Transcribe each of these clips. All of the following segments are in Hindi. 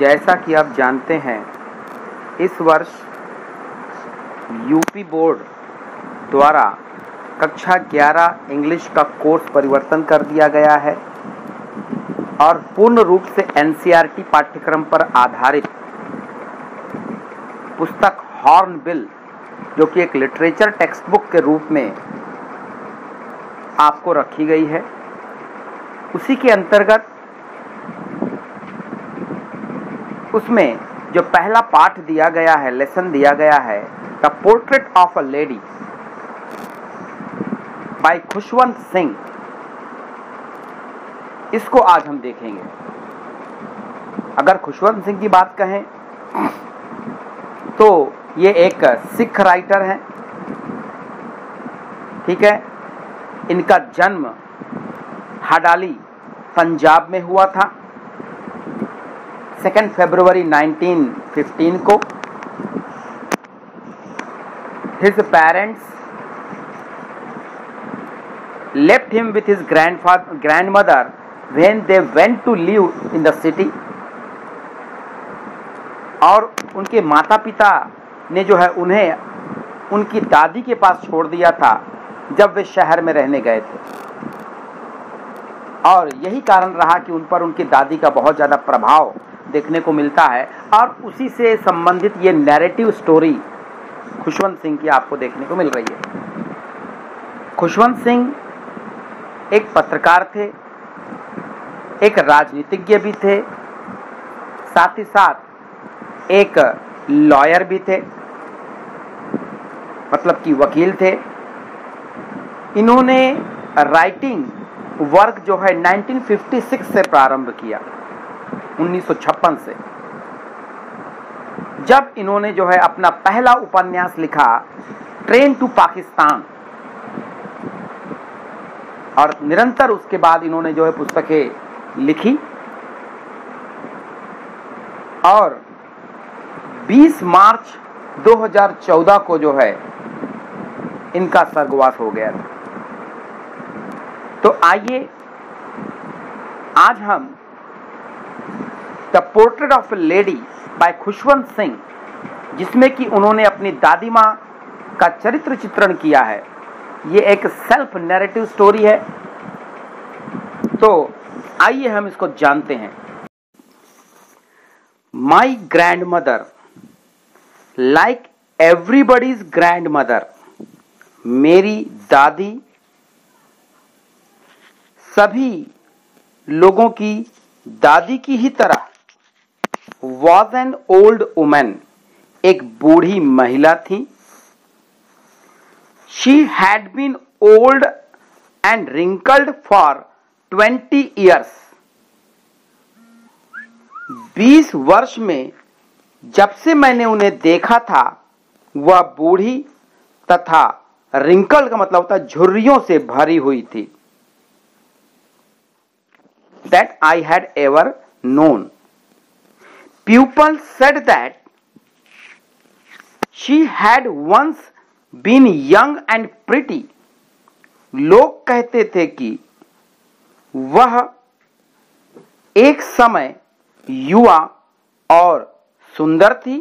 जैसा कि आप जानते हैं, इस वर्ष यूपी बोर्ड द्वारा कक्षा 11 इंग्लिश का कोर्स परिवर्तन कर दिया गया है और पूर्ण रूप से एनसीईआरटी पाठ्यक्रम पर आधारित पुस्तक हॉर्नबिल, जो कि एक लिटरेचर टेक्स्ट बुक के रूप में आपको रखी गई है, उसी के अंतर्गत उसमें जो पहला पाठ दिया गया है, लेसन दिया गया है, the portrait of a lady by Khushwant Singh, इसको आज हम देखेंगे। अगर खुशवंत सिंह की बात कहें तो ये एक सिख राइटर हैं, ठीक है। इनका जन्म हडाली पंजाब में हुआ था 2 फरवरी 1915 को। His parents left him with his grandmother when they went to live in the city। और उनके माता पिता ने जो है उन्हें उनकी दादी के पास छोड़ दिया था जब वे शहर में रहने गए थे, और यही कारण रहा कि उन पर उनकी दादी का बहुत ज़्यादा प्रभाव देखने को मिलता है। और उसी से संबंधित ये नैरेटिव स्टोरी खुशवंत सिंह की आपको देखने को मिल रही है। खुशवंत सिंह एक पत्रकार थे, एक राजनीतिज्ञ भी थे, साथ ही साथ एक लॉयर भी थे, मतलब कि वकील थे। इन्होंने राइटिंग वर्क जो है 1956 से प्रारंभ किया, 1956 से, जब इन्होंने जो है अपना पहला उपन्यास लिखा, ट्रेन टू पाकिस्तान, और निरंतर उसके बाद इन्होंने जो है पुस्तकें लिखी। और 20 मार्च 2014 को जो है इनका स्वर्गवास हो गया था। तो आइए आज हम the portrait of a lady by Khushwant Singh, जिसमें कि उन्होंने अपनी दादी माँ का चरित्र चित्रण किया है, ये एक सेल्फ नैरेटिव स्टोरी है। तो आइए हम इसको जानते हैं। My grand mother, like everybody's grand mother, मेरी दादी सभी लोगों की दादी की ही तरह वॉज एन ओल्ड वुमन, एक बूढ़ी महिला थी। She had been old and wrinkled for 20 years। 20 वर्ष में जब से मैंने उन्हें देखा था, वह बूढ़ी तथा रिंकल्ड का मतलब होता है झुर्रियों से भरी हुई थी। That I had ever known. People said that she had once been young and pretty। लोग कहते थे कि वह एक समय युवा और सुंदर थी।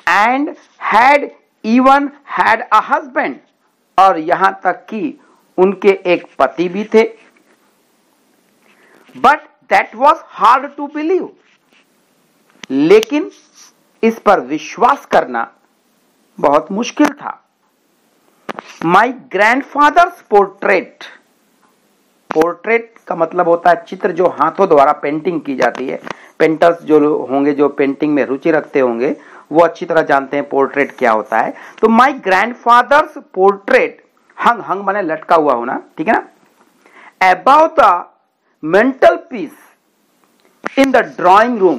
And had even had a husband, और यहां तक कि उनके एक पति भी थे। But that was hard to believe। लेकिन इस पर विश्वास करना बहुत मुश्किल था। My grandfather's portrait, पोर्ट्रेट का मतलब होता है चित्र जो हाथों द्वारा पेंटिंग की जाती है। पेंटर्स जो होंगे, जो पेंटिंग में रुचि रखते होंगे, वो अच्छी तरह जानते हैं पोर्ट्रेट क्या होता है। तो माई ग्रैंडफादर्स पोर्ट्रेट, हंग माने लटका हुआ होना, ठीक है ना, about the mental peace in the drawing room.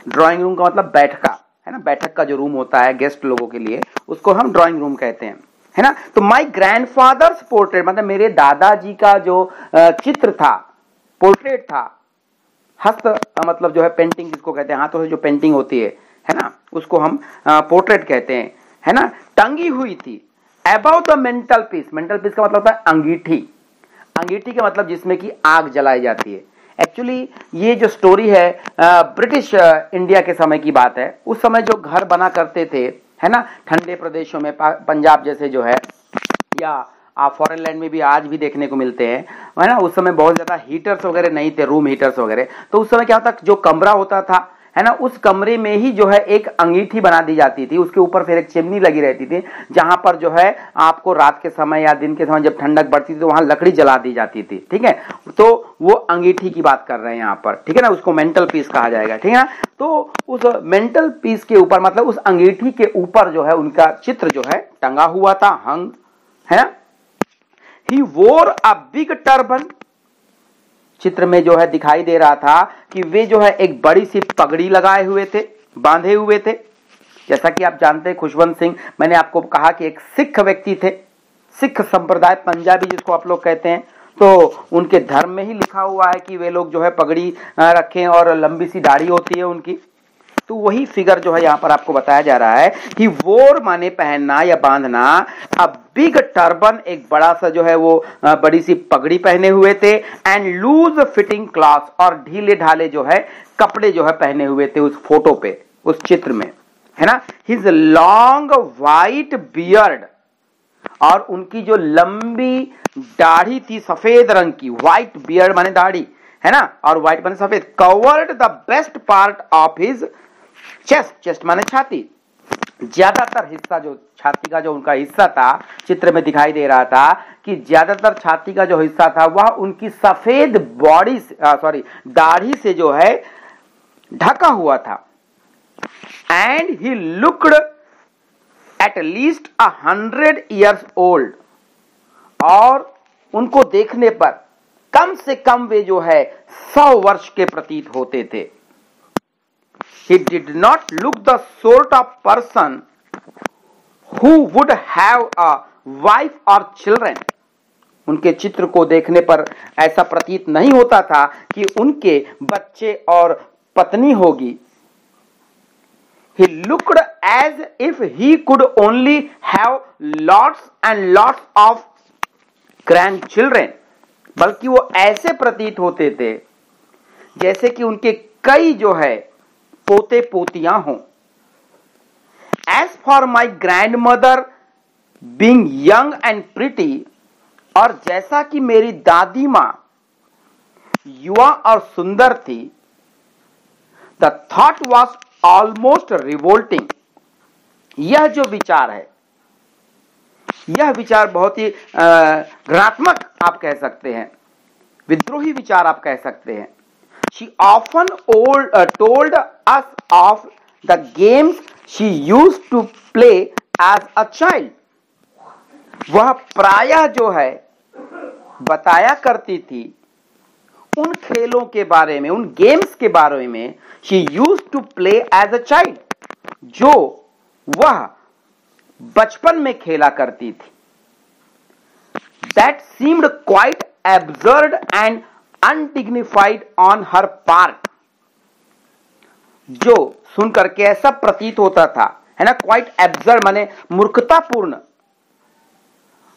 Drawing room का मतलब बैठका है ना, बैठक का जो रूम होता है गेस्ट लोगों के लिए, उसको हम ड्राइंग रूम कहते हैं, है ना। तो माई ग्रैंडफादर्स पोर्ट्रेट मतलब मेरे दादाजी का जो चित्र था, पोर्ट्रेट था, हस्त मतलब जो है पेंटिंग जिसको कहते हैं, हाथों से जो पेंटिंग होती है ना, उसको हम पोर्ट्रेट कहते हैं, है ना, टंगी हुई थी। About the mental peace, mental peace का मतलब होता है अंगीठी, अंगीठी का मतलब जिसमें कि आग जलाई जाती है। एक्चुअली ये जो स्टोरी है ब्रिटिश इंडिया के समय की बात है। उस समय जो घर बना करते थे, है ना, ठंडे प्रदेशों में, पंजाब जैसे जो है, या आप फॉरेन लैंड में भी आज भी देखने को मिलते हैं, है ना। उस समय बहुत ज्यादा हीटर्स वगैरह नहीं थे, रूम हीटर्स वगैरह। तो उस समय क्या होता, जो कमरा होता था, है ना, उस कमरे में ही जो है एक अंगीठी बना दी जाती थी, उसके ऊपर फिर एक चिमनी लगी रहती थी, जहां पर जो है आपको रात के समय या दिन के समय जब ठंडक बढ़ती थी तो वहां लकड़ी जला दी जाती थी, ठीक है। तो वो अंगीठी की बात कर रहे हैं यहाँ पर, ठीक है ना, उसको मेंटल पीस कहा जाएगा, ठीक है ना। तो उस मेंटल पीस के ऊपर, मतलब उस अंगीठी के ऊपर जो है उनका चित्र जो है टंगा हुआ था, हंग, है ना। ही वोर अ बिग टर्बन, चित्र में जो है दिखाई दे रहा था कि वे जो है एक बड़ी सी पगड़ी लगाए हुए थे, बांधे हुए थे। जैसा कि आप जानते हैं खुशवंत सिंह, मैंने आपको कहा कि एक सिख व्यक्ति थे, सिख संप्रदाय, पंजाबी जिसको आप लोग कहते हैं। तो उनके धर्म में ही लिखा हुआ है कि वे लोग जो है पगड़ी रखें और लंबी सी दाढ़ी होती है उनकी। तो वही फिगर जो है यहां पर आपको बताया जा रहा है कि वोर माने पहनना या बांधना, अब बिग टर्बन एक बड़ा सा जो है वो बड़ी सी पगड़ी पहने हुए थे, एंड लूज फिटिंग क्लॉथ, और ढीले ढाले जो है कपड़े जो है पहने हुए थे उस फोटो पे, उस चित्र में, है ना। हिज लॉन्ग वाइट बियर्ड, और उनकी जो लंबी दाढ़ी थी सफेद रंग की, व्हाइट बियर्ड माने दाढ़ी, है ना, और व्हाइट माने सफेद, covered the best part of his chest, chest माने छाती, ज्यादातर हिस्सा जो छाती का जो उनका हिस्सा था, चित्र में दिखाई दे रहा था कि ज्यादातर छाती का जो हिस्सा था वह उनकी सफेद बॉडी दाढ़ी से जो है ढका हुआ था। And he looked at least 100 years old, और उनको देखने पर कम से कम वे जो है 100 वर्ष के प्रतीत होते थे। He did not look the sort of person who would have a wife or children. उनके चित्र को देखने पर ऐसा प्रतीत नहीं होता था कि उनके बच्चे और पत्नी होगी। He looked as if he could only have lots and lots of grandchildren. बल्कि वो ऐसे प्रतीत होते थे जैसे कि उनके कई जो है पोते पोतियां हों। As for my grandmother being young and pretty, और जैसा कि मेरी दादी मां युवा और सुंदर थी, the thought was almost revolting. यह जो विचार है, यह विचार बहुत ही घृणात्मक आप कह सकते हैं, विद्रोही विचार आप कह सकते हैं। She often told us of the games she used to play as a child. वह प्रायः जो है बताया करती थी उन खेलों के बारे में, उन गेम्स के बारे में, she used to play as a child, जो वह बचपन में खेला करती थी। That seemed quite absurd and undignified on her part, जो सुनकर के ऐसा प्रतीत होता था, है ना, क्वाइट एब्सर्ड माने मूर्खतापूर्ण,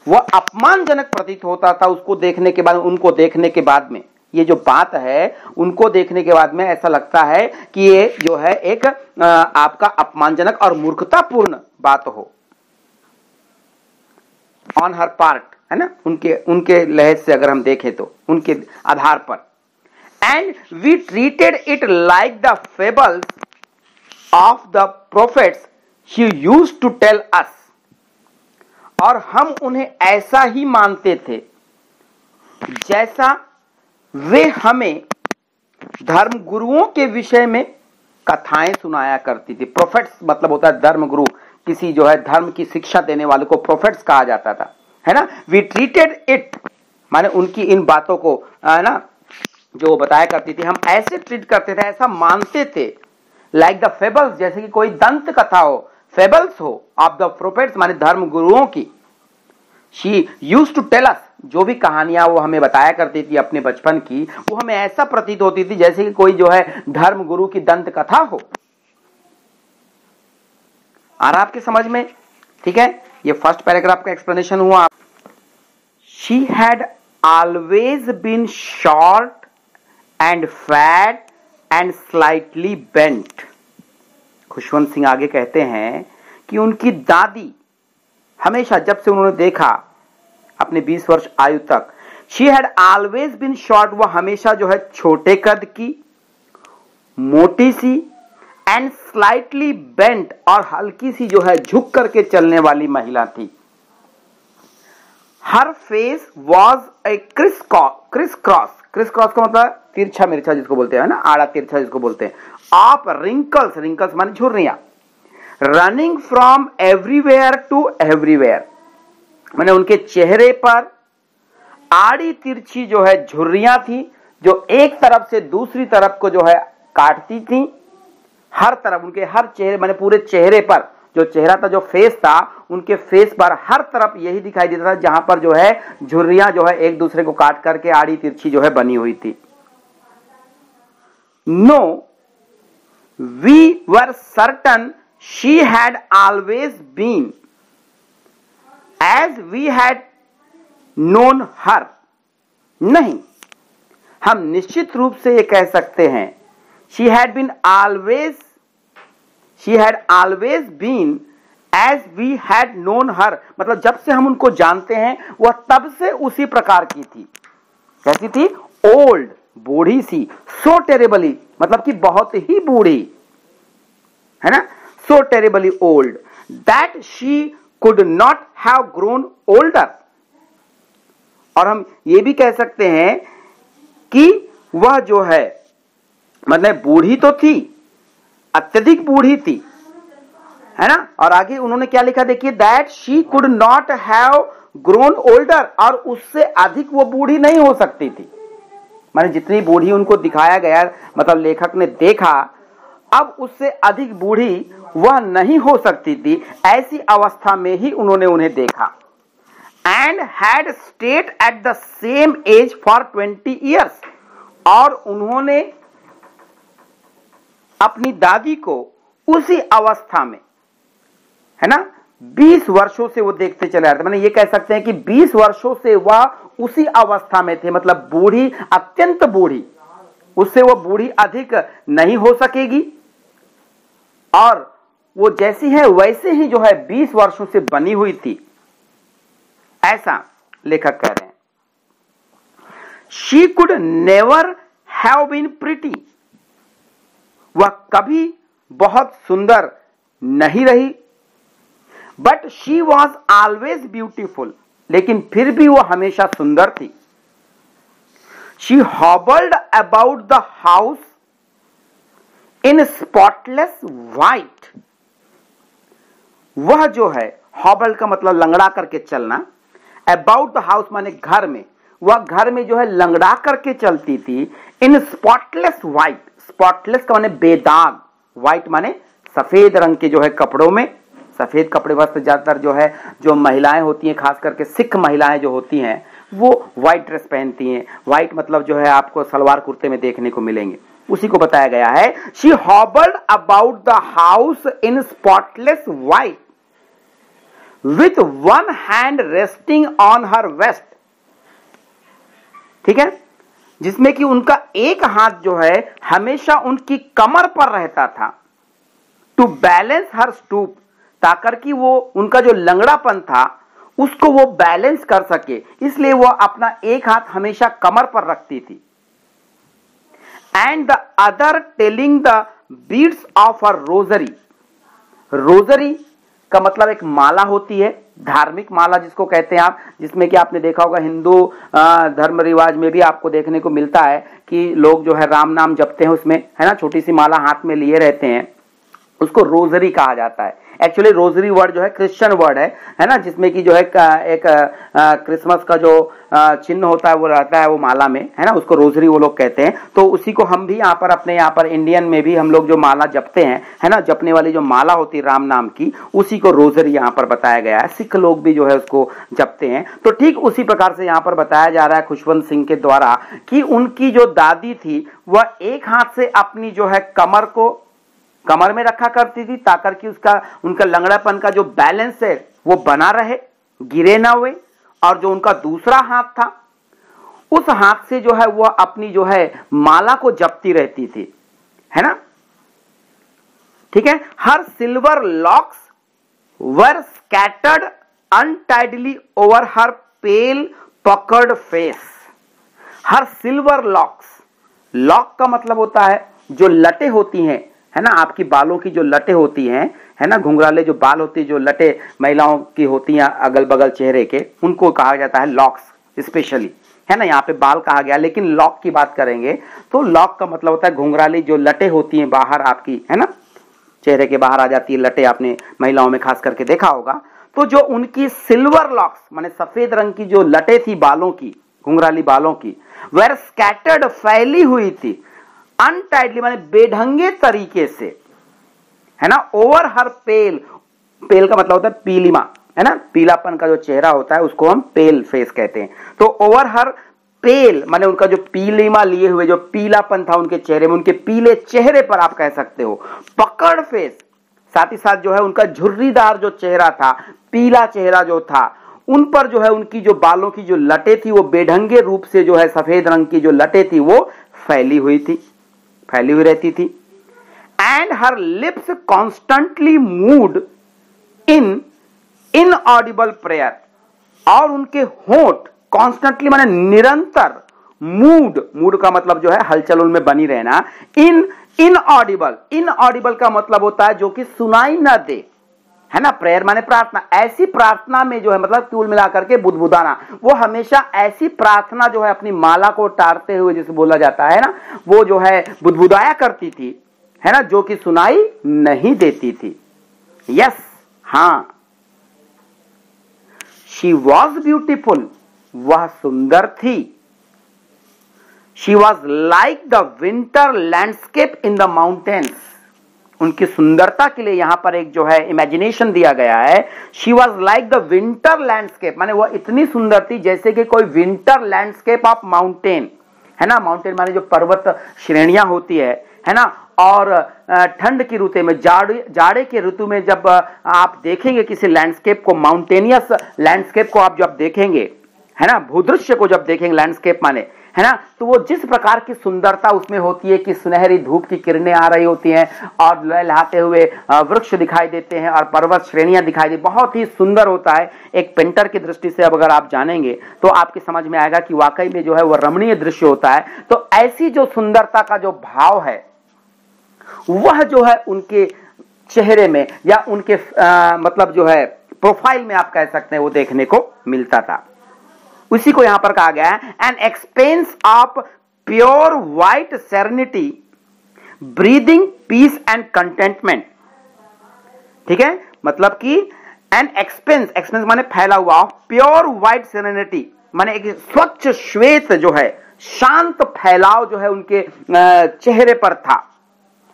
वह अपमानजनक प्रतीत होता था उसको देखने के बाद, उनको देखने के बाद में। ये जो बात है उनको देखने के बाद में ऐसा लगता है कि ये जो है एक आपका अपमानजनक और मूर्खतापूर्ण बात हो, ऑन हर पार्ट, है ना, उनके लहज से अगर हम देखें तो उनके आधार पर। And we treated it like the fables of the prophets she used to tell us, और हम उन्हें ऐसा ही मानते थे जैसा वे हमें धर्म गुरुओं के विषय में कथाएं सुनाया करती थी। प्रोफेट्स मतलब होता है धर्म गुरु, किसी जो है धर्म की शिक्षा देने वाले को प्रोफेट्स कहा जाता था, है ना। वी ट्रीटेड इट माने उनकी इन बातों को, है ना, जो बताया करती थी, हम ऐसे ट्रीट करते थे, ऐसा मानते थे, लाइक द फेबल्स, जैसे कि कोई दंत कथा हो, फेबल्स हो, ऑफ द प्रोफेट्स माने धर्म गुरुओं की। She used to tell us, जो भी कहानियां वो हमें बताया करती थी अपने बचपन की, वो हमें ऐसा प्रतीत होती थी जैसे कि कोई जो है धर्म गुरु की दंत कथा हो। आ रहा आपके समझ में? ठीक है, ये फर्स्ट पैराग्राफ का एक्सप्लेनेशन हुआ। She had always been short and fat and slightly bent. Khushwant Singh आगे कहते हैं कि उनकी दादी हमेशा, जब से उन्होंने देखा अपने 20 वर्ष आयु तक, she had always been short, वह हमेशा जो है छोटे कद की, मोटी सी, एंड स्लाइटली बेंट, और हल्की सी जो है झुक करके चलने वाली महिला थी। Her face was a criss cross, criss cross का मतलब तिरछा मिर्छा जिसको बोलते हैं ना, आड़ा तिरछा जिसको बोलते हैं, ऑफ रिंकल्स, रिंकल्स माने झुर्रियां, running from everywhere to everywhere, माने उनके चेहरे पर आड़ी तिरछी जो है झुर्रियां थी, जो एक तरफ से दूसरी तरफ को जो है काटती थी। हर तरफ उनके हर चेहरे, माने पूरे चेहरे पर, जो चेहरा था, जो फेस था, उनके फेस पर हर तरफ यही दिखाई देता था जहां पर जो है झुर्रियां जो है एक दूसरे को काट करके आड़ी तिरछी जो है बनी हुई थी। No, we were certain she had always been as we had known her. नहीं, हम निश्चित रूप से ये कह सकते हैं she had always been as we had known her, मतलब जब से हम उनको जानते हैं वह तब से उसी प्रकार की थी। कैसी थी? ओल्ड, बूढ़ी सी, सो टेरेबली, मतलब कि बहुत ही बूढ़ी, है ना, so terribly old that she could not have grown older. और हम ये भी कह सकते हैं कि वह जो है, मतलब बूढ़ी तो थी, अत्यधिक बूढ़ी थी, है ना। और आगे उन्होंने क्या लिखा देखिए, that she could not have grown older, और उससे अधिक वो बूढ़ी नहीं हो सकती थी। माने जितनी बूढ़ी उनको दिखाया गया, मतलब लेखक ने देखा, अब उससे अधिक बूढ़ी वह नहीं हो सकती थी। ऐसी अवस्था में ही उन्होंने उन्हें देखा। And had stayed at the same age for 20 years, और उन्होंने अपनी दादी को उसी अवस्था में, है ना, 20 वर्षों से वो देखते चले आ रहे थे। मैंने ये कह सकते हैं कि 20 वर्षों से वह उसी अवस्था में थे, मतलब बूढ़ी, अत्यंत बूढ़ी, उससे वो बूढ़ी अधिक नहीं हो सकेगी, और वो जैसी है वैसे ही जो है 20 वर्षों से बनी हुई थी, ऐसा लेखक कह रहे हैं। She could never have been pretty, वह कभी बहुत सुंदर नहीं रही, but she was always beautiful, लेकिन फिर भी वह हमेशा सुंदर थी। She hobbled about the house in spotless white, वह जो है, हॉबल्ड का मतलब लंगड़ा करके चलना, अबाउट द हाउस माने घर में, वह घर में जो है लंगड़ा करके चलती थी। इन स्पॉटलेस व्हाइट, स्पॉटलेस का माने बेदाग, व्हाइट माने सफेद रंग के जो है कपड़ों में, सफेद कपड़े वस्त्र ज्यादातर जो है, जो महिलाएं होती हैं, खास करके सिख महिलाएं जो होती हैं, वो व्हाइट ड्रेस पहनती हैं। व्हाइट मतलब जो है आपको सलवार कुर्ते में देखने को मिलेंगे, उसी को बताया गया है। She hobbled about the house in spotless white with one hand resting on her waist, ठीक है, जिसमें कि उनका एक हाथ जो है हमेशा उनकी कमर पर रहता था, टू बैलेंस हर स्टूप, ताकर कि वो उनका जो लंगड़ापन था उसको वो बैलेंस कर सके, इसलिए वो अपना एक हाथ हमेशा कमर पर रखती थी। And the other telling the beads of her rosary, rosary का मतलब एक माला होती है, धार्मिक माला जिसको कहते हैं आप, जिसमें कि आपने देखा होगा हिंदू धर्म रिवाज में भी आपको देखने को मिलता है कि लोग जो है राम नाम जपते हैं, उसमें है ना छोटी सी माला हाथ में लिए रहते हैं, उसको रोजरी कहा जाता है। एक्चुअली रोजरी वर्ड जो है क्रिश्चियन वर्ड है ना, जिसमें कि जो है एक क्रिसमस का जो चिन्ह होता है वो रहता है वो माला में, है ना, उसको रोजरी वो लोग कहते हैं। तो उसी को हम भी यहाँ पर अपने यहाँ पर इंडियन में भी हम लोग जो माला जपते हैं, है ना, जपने वाली जो माला होती है राम नाम की, उसी को रोजरी यहाँ पर बताया गया है। सिख लोग भी जो है उसको जपते हैं। तो ठीक उसी प्रकार से यहाँ पर बताया जा रहा है खुशवंत सिंह के द्वारा कि उनकी जो दादी थी वह एक हाथ से अपनी जो है कमर में रखा करती थी, ताकर कि उनका लंगड़ापन का जो बैलेंस है वो बना रहे, गिरे ना हुए, और जो उनका दूसरा हाथ था उस हाथ से जो है वह अपनी जो है माला को जपती रहती थी, है ना। ठीक है। हर सिल्वर लॉक्स वर स्कैटर्ड अनटाइडली ओवर हर पेल पकर्ड फेस। हर सिल्वर लॉक्स, लॉक का मतलब होता है जो लटे होती हैं, है ना, आपकी बालों की जो लटे होती हैं, है ना, घुंघराले जो बाल होती है, जो लटे महिलाओं की होती हैं अगल बगल चेहरे के, उनको कहा जाता है लॉक्स स्पेशली, है ना। यहाँ पे बाल कहा गया, लेकिन लॉक की बात करेंगे तो लॉक का मतलब होता है घुंघराली जो लटे होती हैं बाहर आपकी, है ना, चेहरे के बाहर आ जाती है लटे, आपने महिलाओं में खास करके देखा होगा। तो जो उनकी सिल्वर लॉक्स माने सफेद रंग की जो लटे थी बालों की, घुंघराली बालों की, वेर स्कैटर्ड फैली हुई थी, अनटाइडली माने बेढंगे तरीके से, है ना, ओवर हर पेल, पेल का मतलब होता है पीलिमा, है ना, पीलापन का जो चेहरा होता है उसको हम पेल फेस कहते हैं। तो ओवर हर पेल माने उनका जो पीलिमा लिए हुए जो पीलापन था उनके चेहरे में, उनके पीले चेहरे पर आप कह सकते हो। पकड़ फेस, साथ ही साथ जो है उनका झुर्रीदार जो चेहरा था, पीला चेहरा जो था, उन पर जो है उनकी जो बालों की जो लटे थी वो बेढंगे रूप से जो है सफेद रंग की जो लटे थी वो फैली हुई थी, फैली हुई रहती थी। And her lips constantly moved in inaudible prayer, और उनके होंठ कॉन्स्टेंटली माने निरंतर, मूड, मूड का मतलब जो है हलचल उनमें बनी रहना, इनऑडिबल, इनऑडिबल का मतलब होता है जो कि सुनाई ना दे, है ना। प्रेयर माने प्रार्थना, ऐसी प्रार्थना में जो है मतलब कुल मिलाकर के बुदबुदाना, वो हमेशा ऐसी प्रार्थना जो है अपनी माला को टारते हुए जिसे बोला जाता है ना, वो जो है बुदबुदाया करती थी, है ना, जो कि सुनाई नहीं देती थी। यस, हाँ, शी वॉज ब्यूटीफुल, वह सुंदर थी। She was like the winter landscape in the mountains, उनकी सुंदरता के लिए यहां पर एक जो है इमेजिनेशन दिया गया है। She was like the winter landscape, माने वह इतनी सुंदर थी जैसे कि कोई विंटर लैंडस्केप ऑफ माउंटेन, है ना, माउंटेन माने जो पर्वत श्रेणियां होती है ना। और ठंड की ऋतु में, जाड़े के ऋतु में जब आप देखेंगे किसी लैंडस्केप को, माउंटेनियस लैंडस्केप को आप जब देखेंगे, है ना, भूदृश्य को जब देखेंगे, लैंडस्केप माने, है ना, तो वो जिस प्रकार की सुंदरता उसमें होती है कि सुनहरी धूप की किरणें आ रही होती हैं और लहलहाते हुए वृक्ष दिखाई देते हैं और पर्वत श्रेणियां दिखाई देती, बहुत ही सुंदर होता है। एक पेंटर की दृष्टि से अब अगर आप जानेंगे तो आपकी समझ में आएगा कि वाकई में जो है वह रमणीय दृश्य होता है। तो ऐसी जो सुंदरता का जो भाव है वह जो है उनके चेहरे में या उनके मतलब जो है प्रोफाइल में आप कह सकते हैं वो देखने को मिलता था। उसी को यहां पर कहा गया है, an expanse of pure white serenity, breathing peace and contentment. ठीक है, मतलब कि एन एक्सपेंस, एक्सपेंस माने फैला हुआ, ऑफ प्योर व्हाइट सेरेनिटी माने एक स्वच्छ श्वेत जो है शांत फैलाव जो है उनके चेहरे पर था।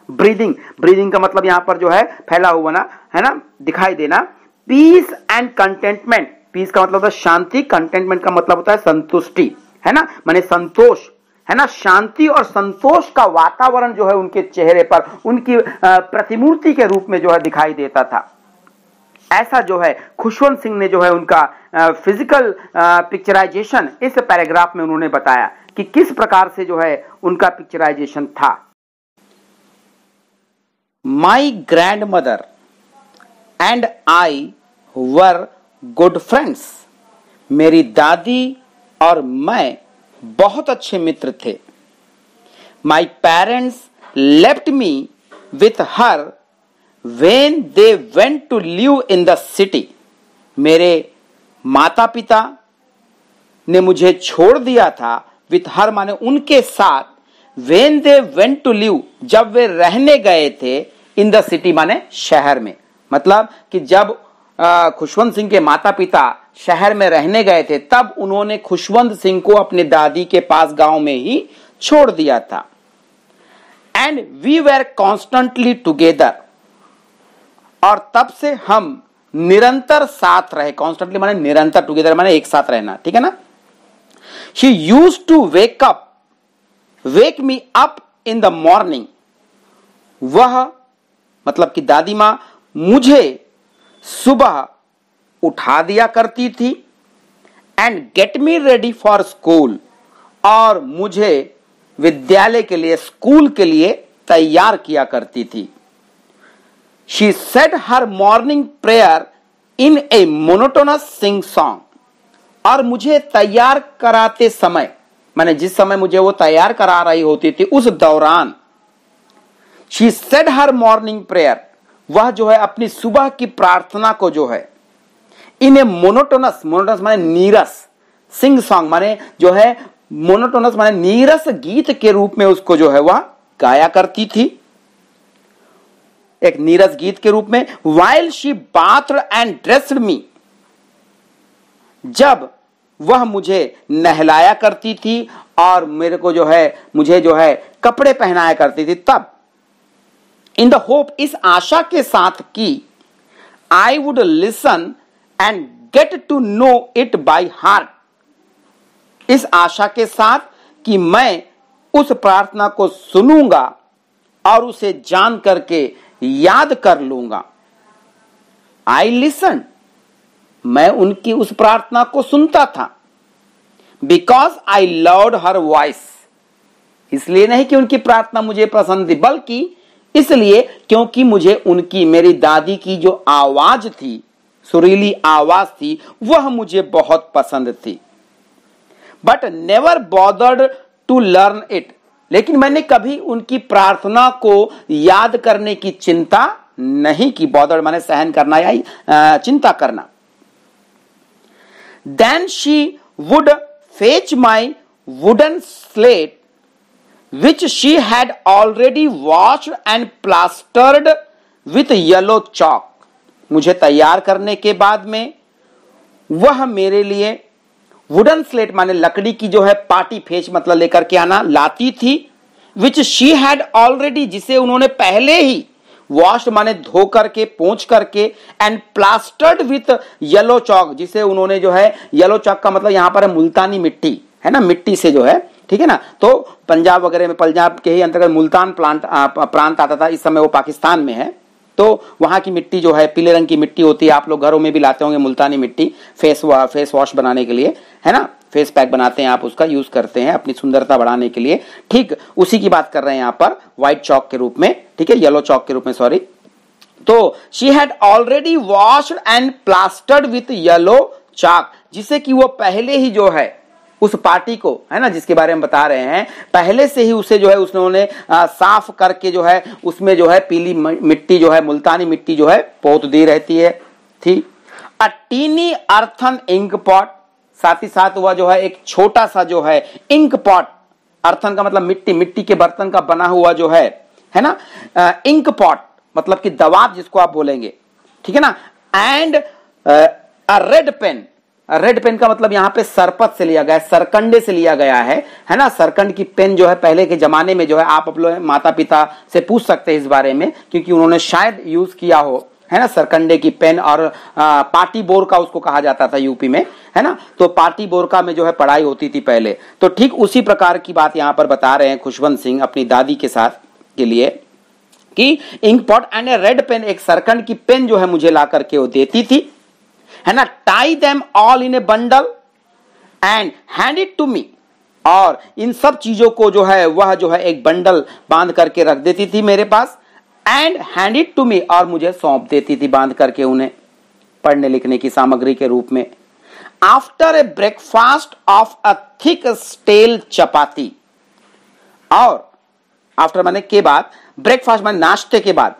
ब्रीदिंग, ब्रीदिंग का मतलब यहां पर जो है फैला हुआ ना, है ना, दिखाई देना। पीस एंड कंटेंटमेंट, पीस का मतलब होता है शांति, कंटेंटमेंट का मतलब होता है संतुष्टि, है ना, माने संतोष, है ना, शांति और संतोष का वातावरण जो है उनके चेहरे पर उनकी प्रतिमूर्ति के रूप में जो है दिखाई देता था। ऐसा जो है खुशवंत सिंह ने जो है उनका फिजिकल पिक्चराइजेशन इस पैराग्राफ में उन्होंने बताया कि किस प्रकार से जो है उनका पिक्चराइजेशन था। My grandmother and I were good friends, मेरी दादी और मैं बहुत अच्छे मित्र थे। My parents left me with her when they went to live in the city, मेरे माता पिता ने मुझे छोड़ दिया था, विथ हर माने उनके साथ, when they went to live जब वे रहने गए थे, इन द सिटी माने शहर में, मतलब कि जब खुशवंत सिंह के माता पिता शहर में रहने गए थे तब उन्होंने खुशवंत सिंह को अपने दादी के पास गांव में ही छोड़ दिया था। And we were constantly together, और तब से हम निरंतर साथ रहे। कॉन्स्टेंटली माने निरंतर, टुगेदर माने एक साथ रहना, ठीक है ना। She used to wake me up in the morning, वह मतलब कि दादी मां मुझे सुबह उठा दिया करती थी। And get me ready for school, और मुझे विद्यालय के लिए, स्कूल के लिए तैयार किया करती थी। She said her morning prayer in a monotonous sing song। और मुझे तैयार कराते समय, माने जिस समय मुझे वो तैयार करा रही होती थी उस दौरान, She said her morning prayer, वह जो है अपनी सुबह की प्रार्थना को जो है इन ए मोनोटोनस, मोनोटोनस माने नीरस, सिंग सॉन्ग माने जो है मोनोटोनस माने नीरस गीत के रूप में उसको जो है वह गाया करती थी, एक नीरस गीत के रूप में। while she bathed and dressed me, जब वह मुझे नहलाया करती थी और मेरे को जो है, मुझे जो है कपड़े पहनाया करती थी, तब इन द होप, इस आशा के साथ कि I would listen and get to know it by heart, इस आशा के साथ कि मैं उस प्रार्थना को सुनूंगा और उसे जान करके याद कर लूंगा। आई लिसन, मैं उनकी उस प्रार्थना को सुनता था। Because I loved her voice, इसलिए नहीं कि उनकी प्रार्थना मुझे पसंद थी, बल्कि इसलिए क्योंकि मुझे उनकी, मेरी दादी की जो आवाज थी, सुरीली आवाज थी, वह मुझे बहुत पसंद थी। But never bothered to learn it, लेकिन मैंने कभी उनकी प्रार्थना को याद करने की चिंता नहीं की। बॉदर्ड माने सहन करना या चिंता करना। Then she would fetch my wooden slate which she had already washed and plastered with yellow chalk। मुझे तैयार करने के बाद में वह मेरे लिए वुडन स्लेट माने लकड़ी की जो है पाटी फेच मतलब लेकर के आना लाती थी। which she had already, जिसे उन्होंने पहले ही washed माने धो करके, पोंछ करके, and plastered with yellow chalk, जिसे उन्होंने जो है, येलो चॉक का मतलब यहां पर है मुल्तानी मिट्टी, है ना, मिट्टी से जो है, ठीक है ना। तो पंजाब वगैरह में, पंजाब के ही अंतर्गत मुल्तान प्रांत आता था, इस समय वो पाकिस्तान में है। तो वहां की मिट्टी जो है पीले रंग की मिट्टी होती है, आप लोग घरों में भी लाते होंगे मुल्तानी मिट्टी फेस वॉश बनाने के लिए, है ना, फेस पैक बनाते हैं, आप उसका यूज करते हैं अपनी सुंदरता बढ़ाने के लिए। ठीक उसी की बात कर रहे हैं यहां पर, व्हाइट चॉक के रूप में, ठीक है, येलो चॉक के रूप में, सॉरी। तो she had already washed and plastered with yellow chalk, जिसे कि वो पहले ही जो है उस पार्टी को, है ना, जिसके बारे में बता रहे हैं, पहले से ही उसे जो है उसने साफ करके जो है उसमें जो है पीली मिट्टी जो है, मुल्तानी मिट्टी जो है पोत दी रहती है थी। अ टीनी अर्थन इंक पॉट, साथ ही साथ वह जो है एक छोटा सा जो है इंक पॉट, अर्थन का मतलब मिट्टी, मिट्टी के बर्तन का बना हुआ जो है ना, इंक पॉट मतलब कि दवात जिसको आप बोलेंगे, ठीक है ना। And a red pen, red pen का मतलब यहां पे सरपत से लिया गया है, सरकंडे से लिया गया है ना। सरकंड की पेन जो है पहले के जमाने में जो है, आप अपने माता पिता से पूछ सकते हैं इस बारे में, क्योंकि उन्होंने शायद यूज किया हो, है ना, सरकंडे की पेन। और पाटी बोरका उसको कहा जाता था यूपी में, है ना। तो पाटी बोरका में जो है पढ़ाई होती थी पहले। तो ठीक उसी प्रकार की बात यहां पर बता रहे हैं खुशवंत सिंह अपनी दादी के साथ के लिए कि ink pot and a red pen, एक सरकंड की पेन जो है मुझे ला करके वो देती थी, है ना। Tie them all in a bundle and hand it to me, और इन सब चीजों को जो है वह जो है एक बंडल बांध करके रख देती थी मेरे पास, and hand it to me, और मुझे सौंप देती थी बांध करके उन्हें पढ़ने लिखने की सामग्री के रूप में। After a breakfast of a thick stale chapati, और आफ्टर माने के बाद, ब्रेकफास्ट माने नाश्ते के बाद,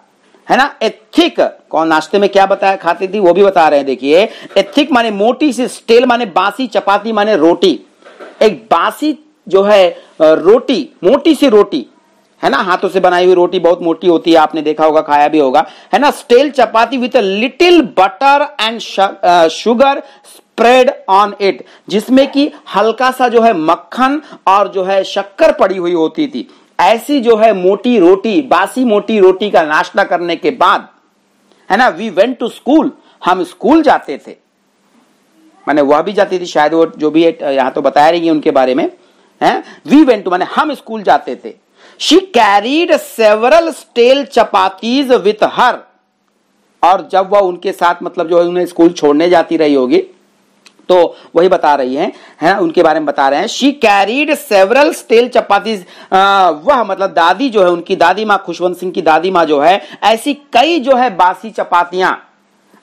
है ना। ए थिक, कौन नाश्ते में क्या बताया खाती थी वो भी बता रहे हैं, देखिए। ए थिक माने मोटी सी, स्टेल माने बासी, चपाती माने रोटी, एक बासी जो है रोटी, मोटी सी रोटी, है ना, हाथों से बनाई हुई रोटी बहुत मोटी होती है, आपने देखा होगा, खाया भी होगा, है ना। Stale chapati with a little butter and sugar spread on it, जिसमें कि हल्का सा जो है मक्खन और जो है शक्कर पड़ी हुई होती थी। ऐसी जो है मोटी रोटी, बासी मोटी रोटी का नाश्ता करने के बाद, है ना, वी वेंट टू स्कूल, हम स्कूल जाते थे, माने वह भी जाती थी शायद, वो जो भी यहां तो बताया रही है उनके बारे में, है। वी वेंट टू माने हम स्कूल जाते थे। She carried several stale chapatis with her, और जब वह उनके साथ मतलब जो है उन्हें स्कूल छोड़ने जाती रही होगी, तो वही बता रही हैं, है उनके बारे में बता रहे हैं। She carried several stale chapatis, वह मतलब दादी जो है, उनकी दादी माँ, खुशवंत सिंह की दादी माँ जो है, ऐसी कई जो है बासी चपातियां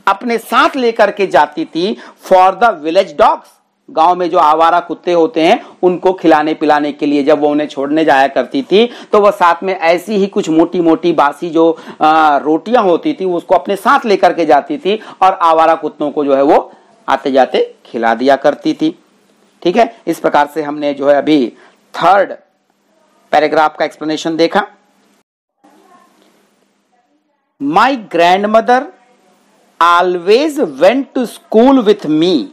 अपने साथ लेकर के जाती थी फॉर द विलेज डॉग्स, गांव में जो आवारा कुत्ते होते हैं उनको खिलाने पिलाने के लिए। जब वो उन्हें छोड़ने जाया करती थी तो वह साथ में ऐसी ही कुछ मोटी मोटी बासी जो रोटियां होती थी उसको अपने साथ लेकर के जाती थी और आवारा कुत्तों को जो है वो आते जाते खिला दिया करती थी। ठीक है, इस प्रकार से हमने जो है अभी थर्ड पैराग्राफ का एक्सप्लेनेशन देखा। My grandmother always went to school with me,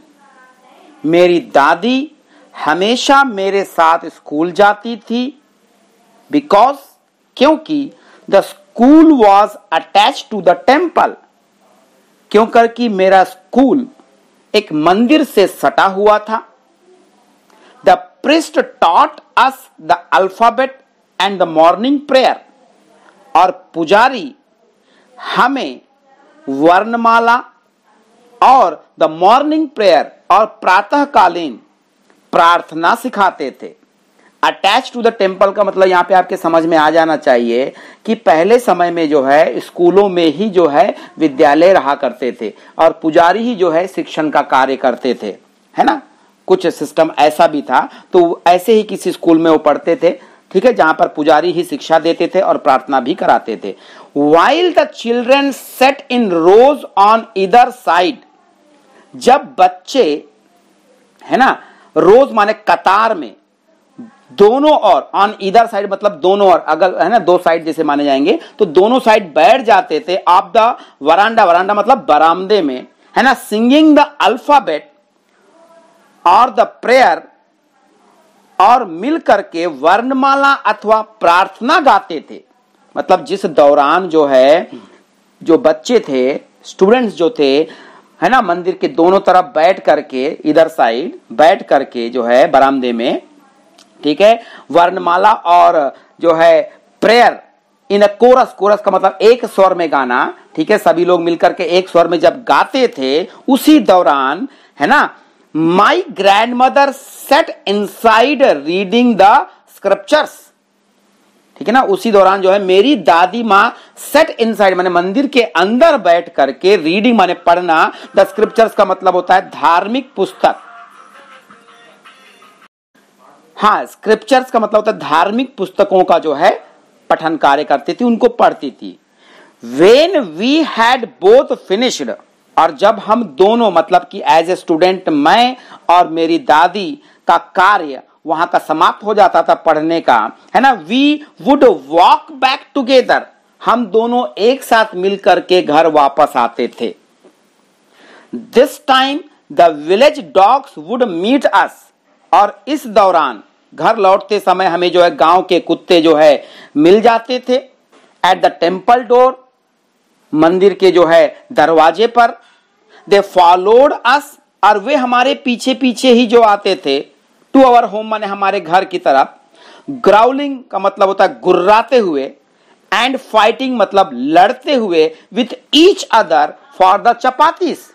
मेरी दादी हमेशा मेरे साथ स्कूल जाती थी। बिकॉज, क्योंकि the school was attach to the temple, क्यों करके मेरा स्कूल एक मंदिर से सटा हुआ था। The priest taught us the alphabet and the morning prayer, और पुजारी हमें वर्णमाला और द मॉर्निंग प्रेयर और प्रातःकालीन प्रार्थना सिखाते थे। अटैच टू द टेम्पल का मतलब यहां पे आपके समझ में आ जाना चाहिए कि पहले समय में जो है स्कूलों में ही जो है विद्यालय रहा करते थे और पुजारी ही जो है शिक्षण का कार्य करते थे, है ना। कुछ सिस्टम ऐसा भी था, तो ऐसे ही किसी स्कूल में वो पढ़ते थे, ठीक है, जहां पर पुजारी ही शिक्षा देते थे और प्रार्थना भी कराते थे। While the children sat in rows on either side, जब बच्चे, है ना, रोज माने कतार में, दोनों ओर, ऑन ईदर साइड मतलब दोनों ओर, अगर है ना दो साइड जैसे माने जाएंगे तो दोनों साइड बैठ जाते थे। ऑफ द वरांडा, वरांडा मतलब बरामदे में, है ना, सिंगिंग द अल्फाबेट और द प्रेयर, और मिल करके वर्णमाला अथवा प्रार्थना गाते थे। मतलब जिस दौरान जो है जो बच्चे थे, स्टूडेंट्स जो थे, है ना, मंदिर के दोनों तरफ बैठ करके, इधर साइड बैठ करके जो है बरामदे में, ठीक है, वर्णमाला और जो है prayer in a chorus, chorus का मतलब एक स्वर में गाना, ठीक है, सभी लोग मिलकर के एक स्वर में जब गाते थे, उसी दौरान, है ना, my grandmother sat inside reading the scriptures, ठीक है ना, उसी दौरान जो है मेरी दादी माँ सेट इनसाइड माने मंदिर के अंदर बैठ करके, रीडिंग माने पढ़ना, द स्क्रिप्चर्स का मतलब होता है धार्मिक पुस्तक। हाँ, स्क्रिप्चर्स का मतलब होता है धार्मिक पुस्तकों का जो है पठन कार्य करती थी, उनको पढ़ती थी। When we had both finished, और जब हम दोनों मतलब कि एज ए स्टूडेंट मैं और मेरी दादी का कार्य वहां का समाप्त हो जाता था पढ़ने का, है ना, we would walk back together, हम दोनों एक साथ मिलकर के घर वापस आते थे। This time the village dogs would meet us, और इस दौरान घर लौटते समय हमें जो है गांव के कुत्ते जो है मिल जाते थे। एट द टेम्पल डोर, मंदिर के जो है दरवाजे पर। दे फॉलोड अस, और वे हमारे पीछे पीछे ही जो आते थे, टू अवर होम माने हमारे घर की तरफ। ग्राउलिंग का मतलब होता है गुर्राते हुए, एंड फाइटिंग मतलब लड़ते हुए, with each other for the chapatis,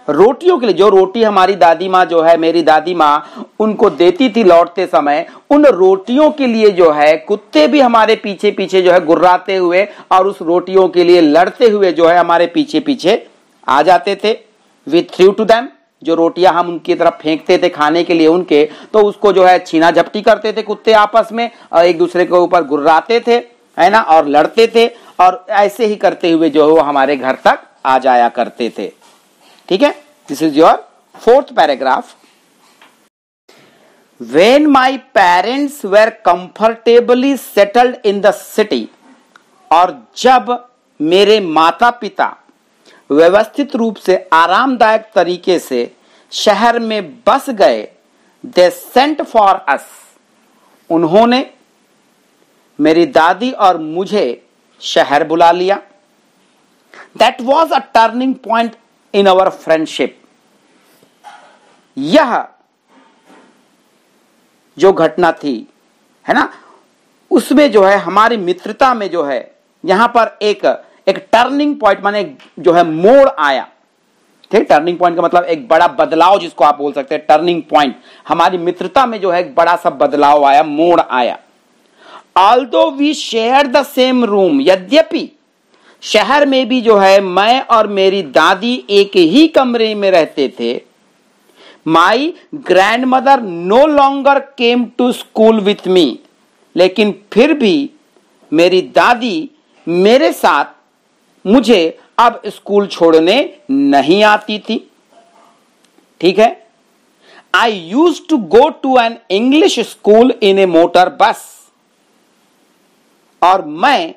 रोटियों के लिए। जो रोटी हमारी दादी माँ जो है, मेरी दादी माँ उनको देती थी लौटते समय, उन रोटियों के लिए जो है कुत्ते भी हमारे पीछे पीछे जो है गुर्राते हुए और उस रोटियों के लिए लड़ते हुए जो है हमारे पीछे पीछे आ जाते थे। वी थ्रू टू देम, जो रोटियां हम उनकी तरफ फेंकते थे खाने के लिए उनके, तो उसको जो है छीना झपटी करते थे कुत्ते आपस में, और एक दूसरे के ऊपर गुर्राते थे, है ना, और लड़ते थे, और ऐसे ही करते हुए जो है वो हमारे घर तक आ जाया करते थे। ठीक है, this is your fourth paragraph. When my parents were comfortably settled in the city, और जब मेरे माता पिता व्यवस्थित रूप से आरामदायक तरीके से शहर में बस गए, they sent for us, उन्होंने मेरी दादी और मुझे शहर बुला लिया। That was a turning point in our friendship, यह जो घटना थी, है ना, उसमें जो है हमारी मित्रता में जो है यहां पर एक टर्निंग पॉइंट माने जो है मोड़ आया। ठीक, टर्निंग पॉइंट का मतलब एक बड़ा बदलाव जिसको आप बोल सकते हैं, टर्निंग पॉइंट। हमारी मित्रता में जो है एक बड़ा सा बदलाव आया, मोड़ आया। Although we share the same room, यद्यपि शहर में भी जो है मैं और मेरी दादी एक ही कमरे में रहते थे, my grandmother no longer came to school with me, लेकिन फिर भी मेरी दादी मेरे साथ मुझे अब स्कूल छोड़ने नहीं आती थी। ठीक है, I used to go to an English school in a motor bus, और मैं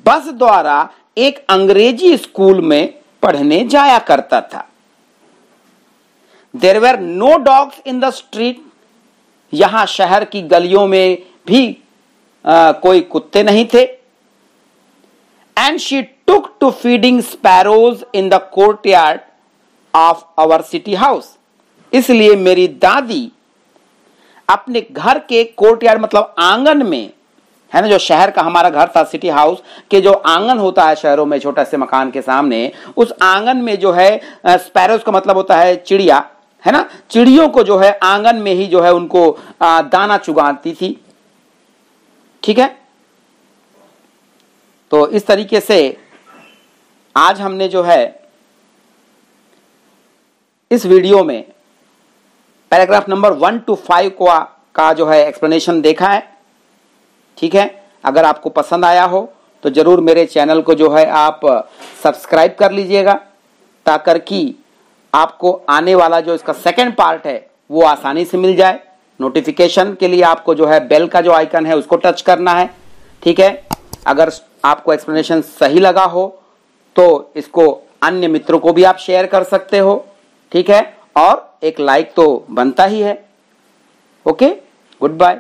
बस द्वारा एक अंग्रेजी स्कूल में पढ़ने जाया करता था। There were no dogs in the street, यहां शहर की गलियों में भी कोई कुत्ते नहीं थे। And she took to feeding sparrows in the courtyard of our city house, इसलिए मेरी दादी अपने घर के कोर्टयार्ड मतलब आंगन में, है ना, जो शहर का हमारा घर था, सिटी हाउस के जो आंगन होता है शहरों में छोटा से मकान के सामने, उस आंगन में जो है स्पैरोज का मतलब होता है चिड़िया, है ना, चिड़ियों को जो है आंगन में ही जो है उनको दाना चुगाती थी। ठीक है, तो इस तरीके से आज हमने जो है इस वीडियो में पैराग्राफ नंबर 1 to 5 का जो है एक्सप्लेनेशन देखा है। ठीक है, अगर आपको पसंद आया हो तो जरूर मेरे चैनल को जो है आप सब्सक्राइब कर लीजिएगा, ताकि कि आपको आने वाला जो इसका सेकंड पार्ट है वो आसानी से मिल जाए। नोटिफिकेशन के लिए आपको जो है बेल का जो आइकन है उसको टच करना है। ठीक है, अगर आपको एक्सप्लेनेशन सही लगा हो तो इसको अन्य मित्रों को भी आप शेयर कर सकते हो। ठीक है, और एक लाइक तो बनता ही है। Okay, good bye.